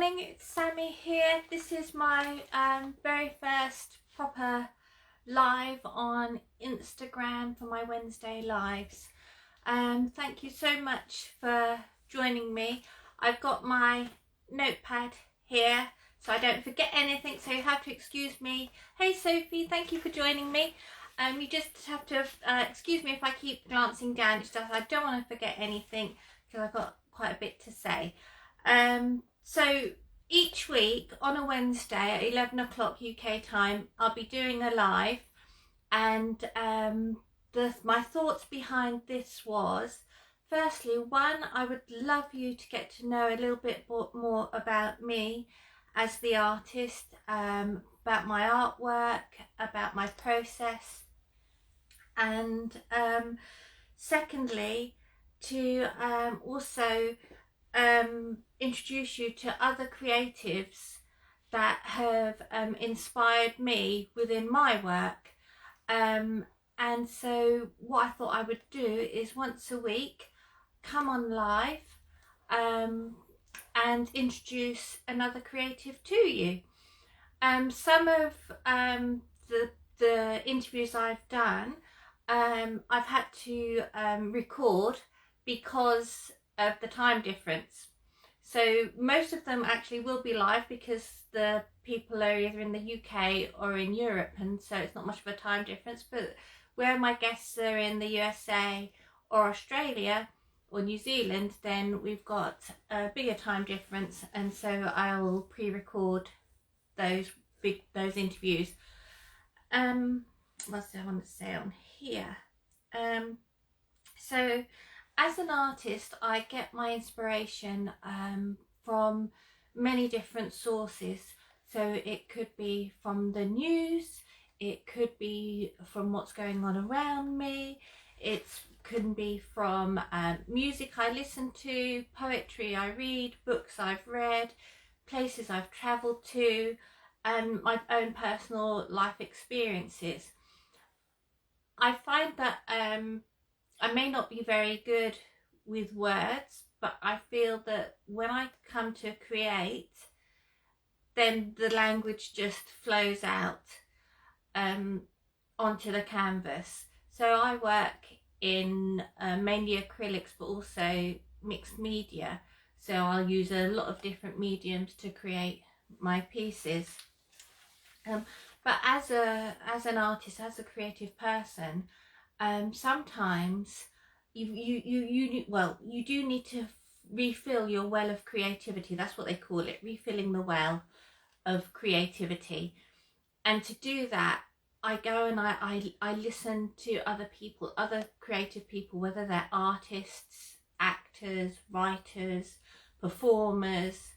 morning, it's Sammy here. This is my very first proper live on Instagram for my Wednesday lives. Thank you so much for joining me. I've got my notepad here so I don't forget anything, so you have to excuse me. Hey Sophie, thank you for joining me. You just have to excuse me if I keep glancing down. It's just I don't want to forget anything because I've got quite a bit to say. So each week on a Wednesday at 11 o'clock UK time, I'll be doing a live, and my thoughts behind this was, firstly, one, I would love you to get to know a little bit more about me as the artist, about my artwork, about my process, and secondly, to also introduce you to other creatives that have inspired me within my work. And so what I thought I would do is once a week come on live and introduce another creative to you. Some of the interviews I've done, I've had to record because of the time difference. So most of them actually will be live because the people are either in the UK or in Europe, and so it's not much of a time difference. But where my guests are in the USA or Australia or New Zealand, then we've got a bigger time difference, and so I'll pre-record those interviews. What do I want to say on here? So as an artist, I get my inspiration from many different sources. So it could be from the news, it could be from what's going on around me, it could be from music I listen to, poetry I read, books I've read, places I've travelled to, and my own personal life experiences. I find that I may not be very good with words, but I feel that when I come to create, then the language just flows out onto the canvas. So I work in mainly acrylics, but also mixed media. So I'll use a lot of different mediums to create my pieces. But as an artist, as a creative person, sometimes you do need to refill your well of creativity. That's what they call it, refilling the well of creativity. And to do that, I go and I listen to other people, other creative people, whether they're artists, actors, writers, performers.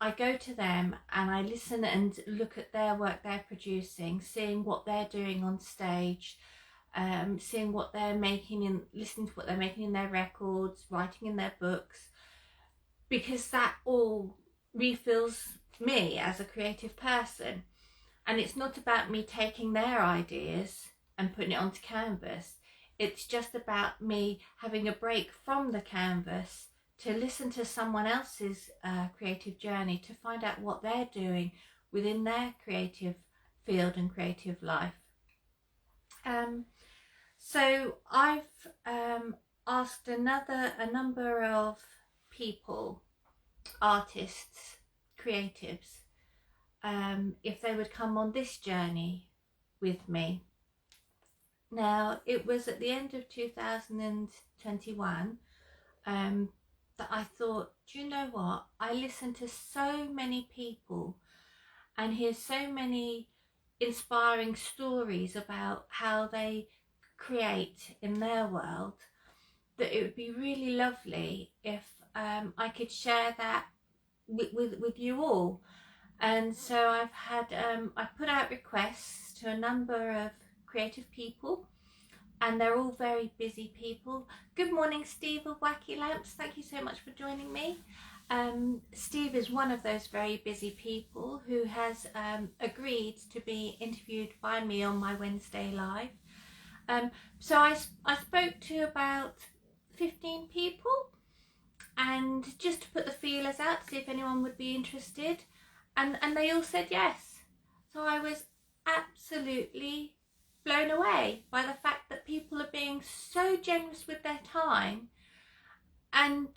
I go to them and I listen and look at their work they're producing, seeing what they're doing on stage, seeing what they're making and listening to what they're making in their records, writing in their books, because that all refills me as a creative person. And it's not about me taking their ideas and putting it onto canvas. It's just about me having a break from the canvas to listen to someone else's creative journey, to find out what they're doing within their creative field and creative life. So I've asked a number of people, artists, creatives, if they would come on this journey with me. Now, it was at the end of 2021 that I thought, do you know what? I listen to so many people and hear so many inspiring stories about how they create in their world, that it would be really lovely if I could share that with you all. And so I've had I put out requests to a number of creative people, and they're all very busy people. Good morning, Steve of Wacky Lamps. Thank you so much for joining me. Steve is one of those very busy people who has agreed to be interviewed by me on my Wednesday live. So I spoke to about 15 people, and just to put the feelers out to see if anyone would be interested, and they all said yes. So I was absolutely blown away by the fact that people are being so generous with their time and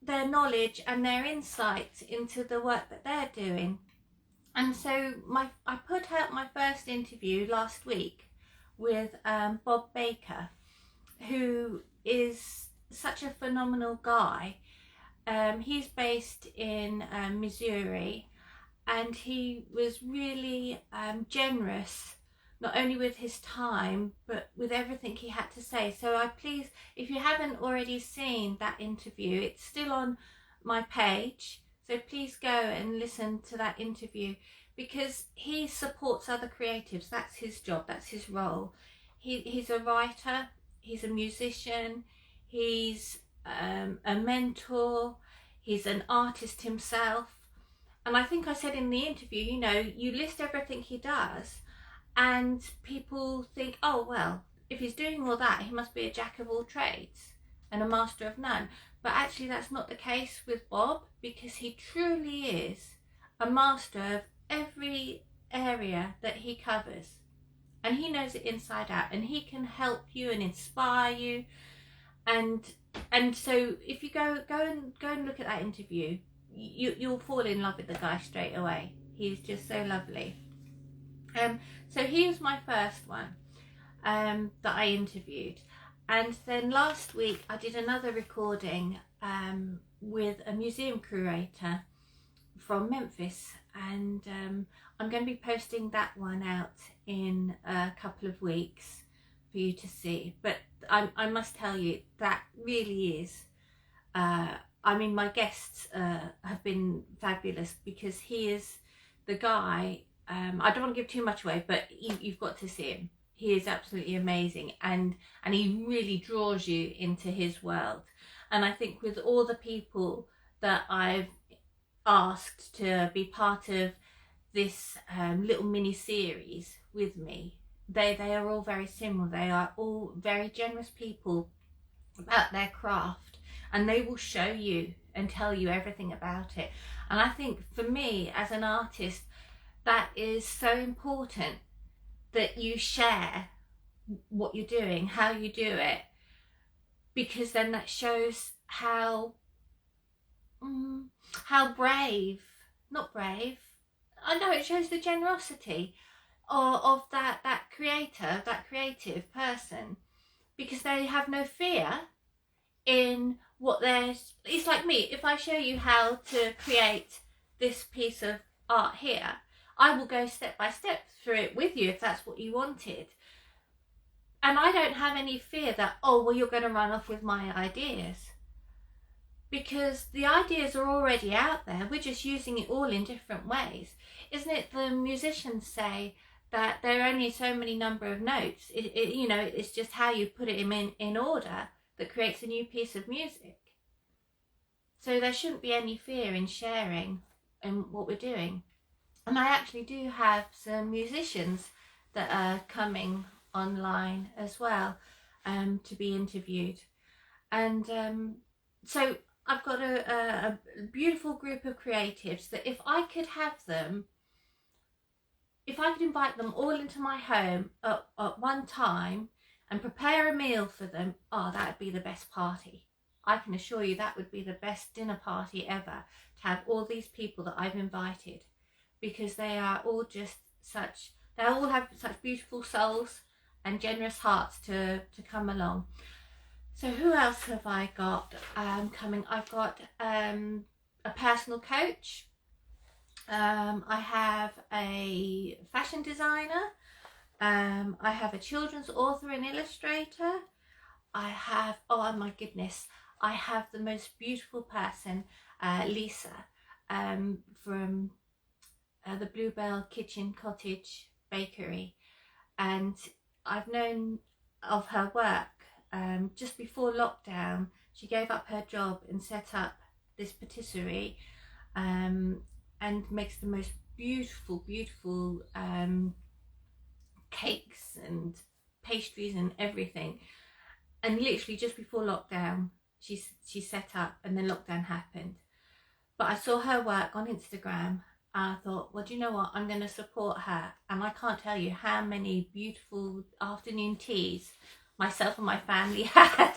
their knowledge and their insights into the work that they're doing. And so I put out my first interview last week with Bob Baker, who is such a phenomenal guy. He's based in Missouri, and he was really generous, not only with his time but with everything he had to say. So please, if you haven't already seen that interview, it's still on my page, so please go and listen to that interview, because he supports other creatives. That's his job, that's his role. He's a writer, he's a musician, he's a mentor, he's an artist himself. And I think I said in the interview, you know, you list everything he does and people think, oh, well, if he's doing all that, he must be a jack of all trades and a master of none. But actually that's not the case with Bob, because he truly is a master of every area that he covers. And he knows it inside out, and he can help you and inspire you. And so if you go and look at that interview, you'll fall in love with the guy straight away. He's just so lovely. So he was my first one that I interviewed. And then last week I did another recording with a museum curator from Memphis, and I'm going to be posting that one out in a couple of weeks for you to see. But I must tell you, that really is I mean, my guests have been fabulous, because he is the guy. I don't want to give too much away, but you've got to see him. He is absolutely amazing, and he really draws you into his world. And I think with all the people that I've asked to be part of this little mini series with me, they are all very similar. They are all very generous people about their craft, and they will show you and tell you everything about it. And I think for me as an artist, that is so important, that you share what you're doing, how you do it, because then that shows how brave, not brave, I know, it shows the generosity of that creator, that creative person, because they have no fear in what it's like me. If I show you how to create this piece of art here, I will go step by step through it with you if that's what you wanted. And I don't have any fear that, oh, well, you're going to run off with my ideas, because the ideas are already out there. We're just using it all in different ways. Isn't it the musicians say that there are only so many number of notes? You know, it's just how you put it in order that creates a new piece of music. So there shouldn't be any fear in sharing in what we're doing. And I actually do have some musicians that are coming online as well to be interviewed. And so I've got a beautiful group of creatives that if I could have them, if I could invite them all into my home at one time and prepare a meal for them, oh, that would be the best party. I can assure you that would be the best dinner party ever, to have all these people that I've invited, because they are all just they all have such beautiful souls and generous hearts to come along. So who else have I got coming? I've got a personal coach. I have a fashion designer. I have a children's author and illustrator. I have, oh my goodness, I have the most beautiful person, Lisa, from the Bluebell Kitchen Cottage Bakery. And I've known of her work. Just before lockdown, she gave up her job and set up this patisserie, and makes the most beautiful cakes and pastries and everything. And literally just before lockdown, she set up, and then lockdown happened. But I saw her work on Instagram, and I thought, well, do you know what? I'm going to support her. And I can't tell you how many beautiful afternoon teas myself and my family had,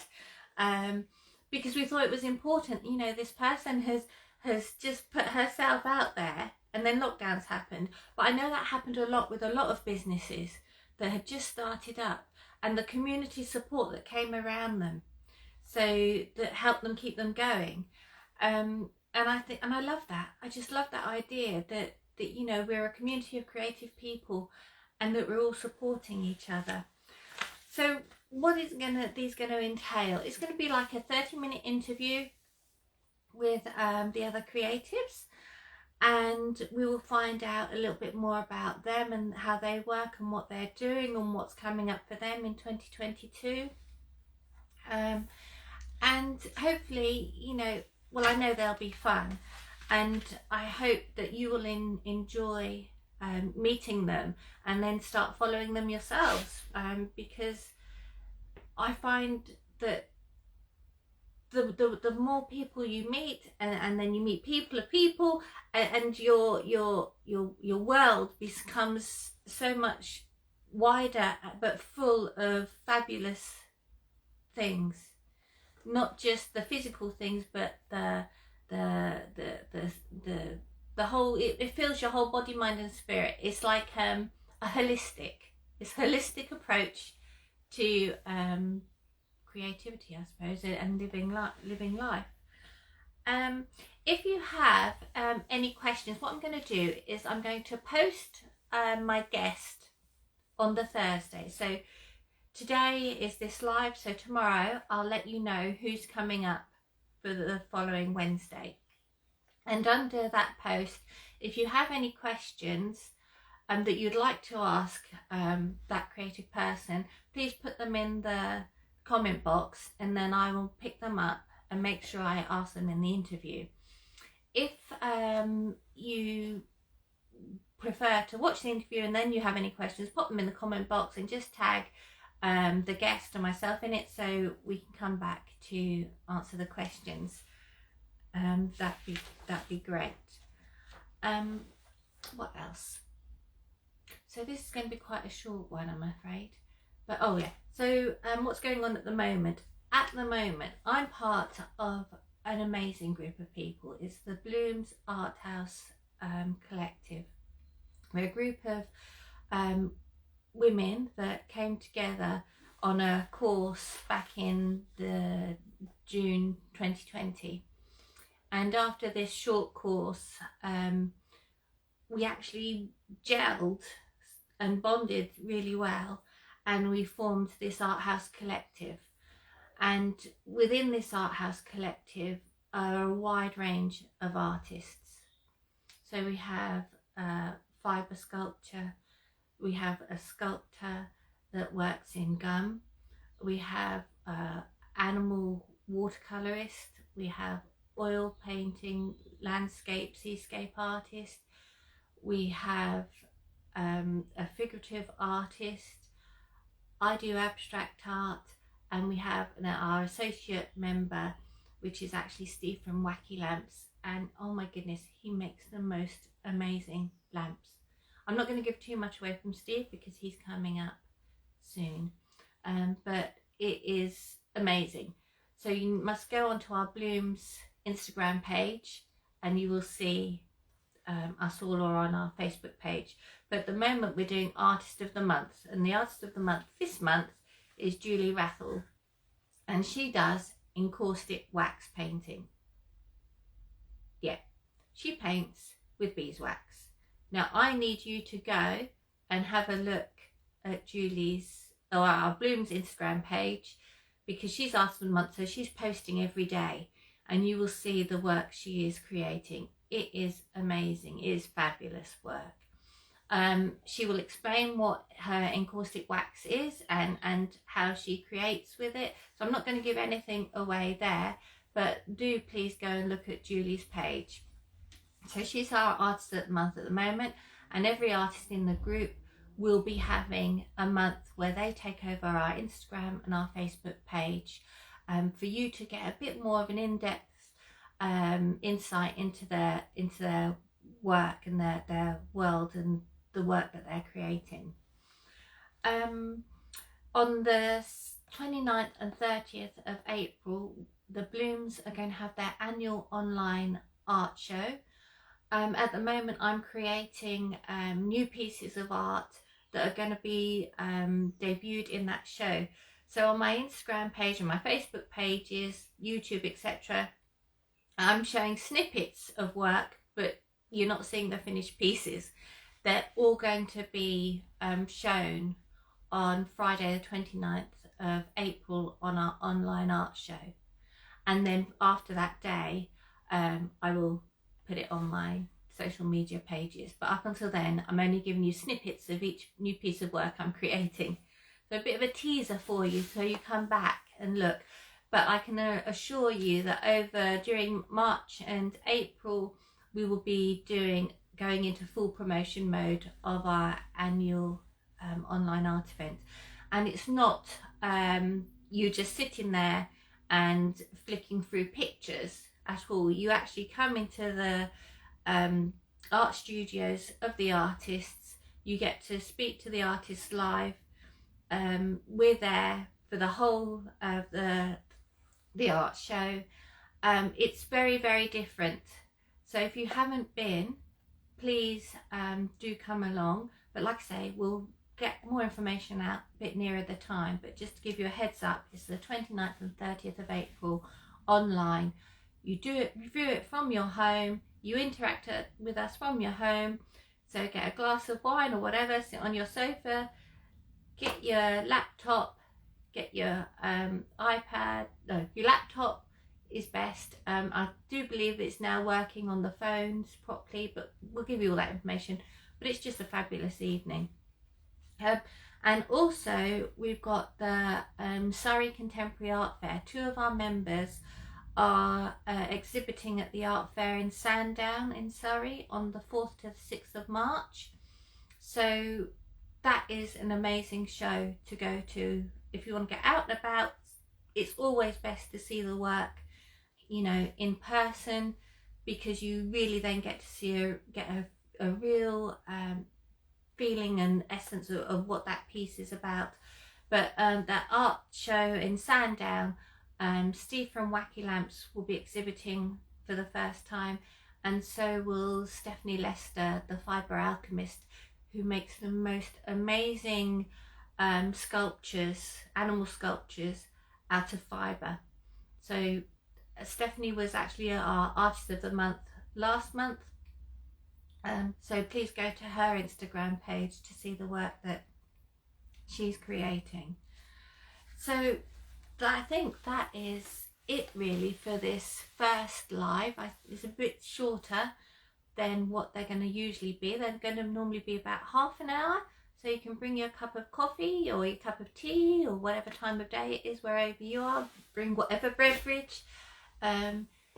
because we thought it was important. You know, this person has just put herself out there, and then lockdowns happened. But I know that happened a lot with a lot of businesses that had just started up, and the community support that came around them, so that helped them keep them going. And I love that. I just love that idea that you know, we're a community of creative people, and that we're all supporting each other. So what is these going to entail? It's going to be like a 30-minute interview with the other creatives, and we will find out a little bit more about them and how they work and what they're doing and what's coming up for them in 2022. And hopefully, you know, well, I know they'll be fun, and I hope that you will enjoy meeting them, and then start following them yourselves, because I find that the more people you meet, and then you meet people of people, and your world becomes so much wider, but full of fabulous things. Not just the physical things, but the whole, it fills your whole body, mind and spirit. It's like a holistic approach to creativity, I suppose, and living life. If you have any questions, what I'm going to do is I'm going to post my guest on the Thursday. So today is this live, so tomorrow I'll let you know who's coming up for the following Wednesday. And under that post, if you have any questions that you'd like to ask that creative person, please put them in the comment box, and then I will pick them up and make sure I ask them in the interview. If you prefer to watch the interview and then you have any questions, pop them in the comment box and just tag the guest and myself in it, so we can come back to answer the questions. That'd be great. What else? So this is going to be quite a short one, I'm afraid. But oh yeah. So what's going on at the moment? At the moment, I'm part of an amazing group of people. It's the Blooms Art House Collective. We're a group of women that came together on a course back in the June 2020, and after this short course we actually gelled and bonded really well, and we formed this art house collective. And within this art house collective are a wide range of artists. So we have fibre sculpture, we have a sculptor that works in gum, we have animal watercolorist, we have oil painting, landscape, seascape artist, we have a figurative artist, I do abstract art, and we have our associate member, which is actually Steve from Wacky Lamps, and oh my goodness, he makes the most amazing lamps. I'm not going to give too much away from Steve because he's coming up soon, but it is amazing. So you must go onto our Blooms Instagram page, and you will see us all, or on our Facebook page. But at the moment we're doing Artist of the Month, and the Artist of the Month this month is Julie Rathel, and she does encaustic wax painting. Yeah, she paints with beeswax. Now I need you to go and have a look at Julie's, or our Blooms Instagram page, because she's Artist of the Month, so she's posting every day, and you will see the work she is creating. It is amazing. It is fabulous work. She will explain what her encaustic wax is and how she creates with it. So I'm not going to give anything away there, but do please go and look at Julie's page. So she's our Artist of the Month at the moment, and every artist in the group will be having a month where they take over our Instagram and our Facebook page, for you to get a bit more of an in-depth insight into their work and their world and the work that they're creating. On the 29th and 30th of April, the Blooms are going to have their annual online art show. At the moment, I'm creating new pieces of art that are going to be debuted in that show. So on my Instagram page and my Facebook pages, YouTube, etc., I'm showing snippets of work, but you're not seeing the finished pieces. They're all going to be shown on Friday the 29th of April on our online art show. And then after that day, I will put it on my social media pages. But up until then, I'm only giving you snippets of each new piece of work I'm creating. So a bit of a teaser for you, so you come back and look. But I can assure you that during March and April, we will be going into full promotion mode of our annual online art event. And it's not you just sitting there and flicking through pictures at all. You actually come into the art studios of the artists. You get to speak to the artists live. We're there for the whole of the art show. It's very, very different. So if you haven't been, please do come along. But like I say, we'll get more information out a bit nearer the time. But just to give you a heads up, it's the 29th and 30th of April online. You view it from your home. You interact with us from your home. So get a glass of wine or whatever, sit on your sofa, get your laptop, get your iPad. No, your laptop is best. I do believe it's now working on the phones properly, but we'll give you all that information. But it's just a fabulous evening. And also we've got the Surrey Contemporary Art Fair. 2 of our members are exhibiting at the art fair in Sandown in Surrey on the 4th to the 6th of March. So that is an amazing show to go to. If you want to get out and about, it's always best to see the work, you know, in person, because you really then get to get a real feeling and essence of what that piece is about. But that art show in Sandown, Steve from Wacky Lamps will be exhibiting for the first time, and so will Stephanie Lester, the fibre alchemist, who makes the most amazing sculptures, animal sculptures out of fibre. So Stephanie was actually our Artist of the Month last month. So please go to her Instagram page to see the work that she's creating. So I think that is it really for this first live. It's a bit shorter than what they're going to usually be. They're going to normally be about half an hour. So you can bring your cup of coffee or your cup of tea or whatever time of day it is wherever you are. Bring whatever beverage.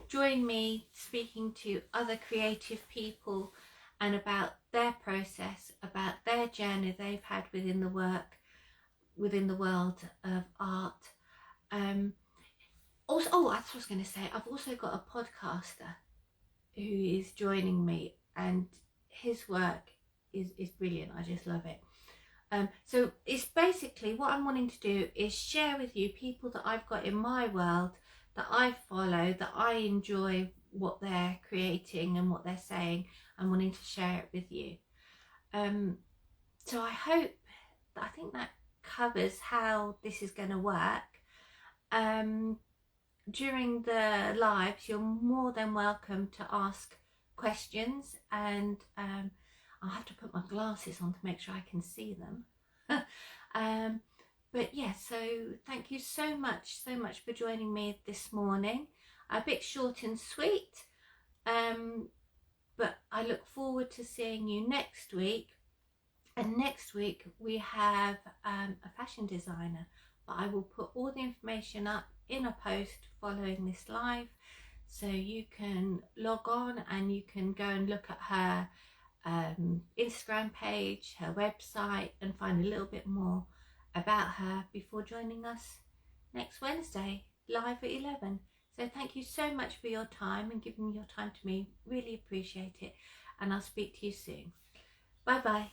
Join me speaking to other creative people and about their process, about their journey they've had within the world of art. Also, that's what I was going to say. I've also got a podcaster who is joining me, and his work is brilliant. I just love it. So it's basically what I'm wanting to do is share with you people that I've got in my world that I follow, that I enjoy what they're creating and what they're saying. I'm wanting to share it with you. So I think that covers how this is going to work. During the lives, you're more than welcome to ask questions, and I'll have to put my glasses on to make sure I can see them. But yeah, so thank you so much for joining me this morning. A bit short and sweet, but I look forward to seeing you next week. And next week we have a fashion designer, but I will put all the information up in a post following this live, so you can log on and you can go and look at her Instagram page, her website, and find a little bit more about her before joining us next Wednesday. live at 11. So thank you so much for your time and giving your time to me. Really appreciate it. And I'll speak to you soon. Bye bye.